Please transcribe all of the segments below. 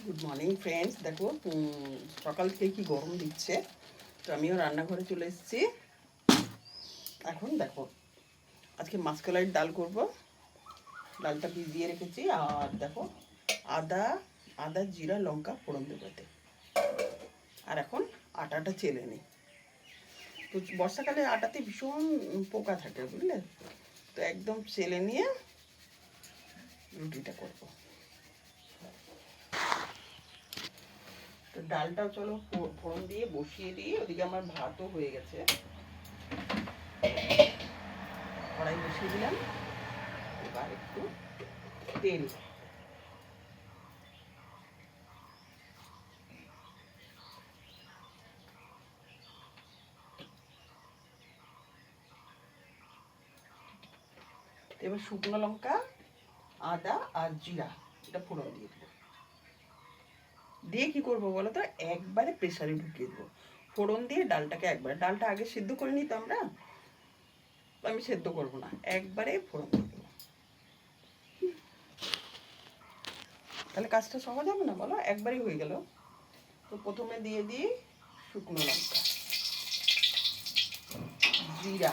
Good morning friends. দেখো সকাল থেকে কি গরম দিচ্ছে, তো আমিও রান্নাঘরে চলে এসেছি। এখন দেখো আজকে মাসকলাইয়ের ডাল করব। ডালটা ভিজিয়ে রেখেছি, আর দেখো আদা আদা জিরা লঙ্কা ফোড়ন দেবো এতে। আর এখন আটাটা চেলে নিই। তো বর্ষাকালে আটাতে ভীষণ পোকা থাকে, বুঝলে? তো একদম চেলে নিয়ে রুটিটা করবো। তো ডালটাও চলো ফোড়ন দিয়ে বসিয়ে দিই। ওদিকে আমার ভাতও হয়ে গেছে, কড়াই বসিয়ে দিলাম। এবার একটু তেল, এবার শুকনো লঙ্কা আদা আর জিরা এটা ফোড়ন দিয়ে দেবো। দিয়ে কি করবো বলো তো, একবারে প্রেসারে ঢুকিয়ে দেবো। ফোড়ন দিয়ে ডালটাকে একবারে, ডালটা আগে সেদ্ধ করে নিই তো আমরা, আমি সেদ্ধ করবো না, একবারে ফোড়ন দিয়ে দেবো। তাহলে কাজটা সহজ হবে না বলো, একবারই হয়ে গেল। তো প্রথমে দিয়ে দিই শুকনো লঙ্কা, জিরা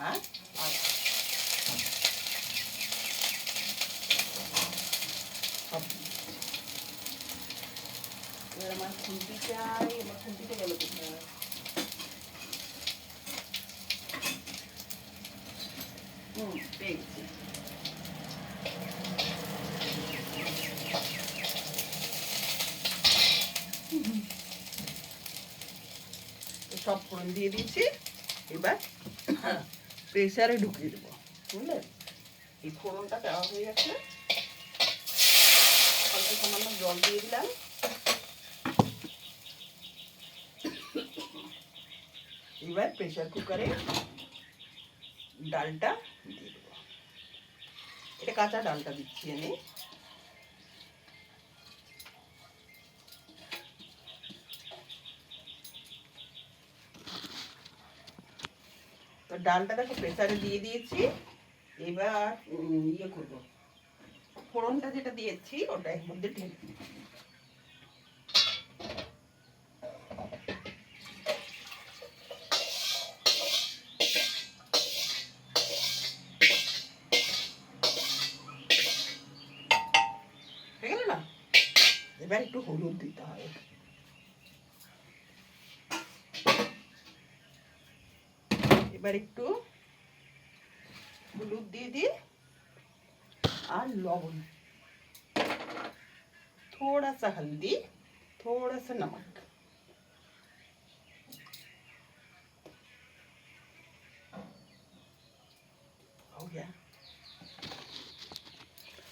আর আদা, সব। এবার আমার খুন্তি চাই, আমার খুন্তিতে গেল কোথায়? পেয়ে গেছি। সব ফোড়ন দিয়ে দিয়েছি, এবার প্রেসারে ঢুকিয়ে দেবো, বুঝলে? এই ফোড়নটা দেওয়া হয়ে গেছে, অল্প সামান্য জল দিয়ে দিলাম। এবার প্রেসার কুকারে ডালটা দিয়ে দেবো। এটা কাঁচা ডালটা দিচ্ছি আমি। তো ডালটা দেখো প্রেসারে দিয়ে দিয়েছি। এবার ইয়ে করবো, ফোড়নটা যেটা দিয়েছি ওটা এর মধ্যে ঢেলে দিই। হয়ে গেল না? এবার একটু হলুদ দিতে হবে। এবার একটু হলুদ দিয়ে দিই আর लौंग, थोड़ा सा हल्दी, थोड़ा सा नमक। हो गया।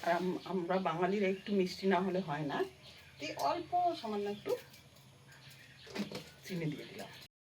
আর আমরা বাঙালিরা একটু মিষ্টি না হলে হয় না, তাই অল্প সামান্য একটু চিনি দিয়ে দিলাম।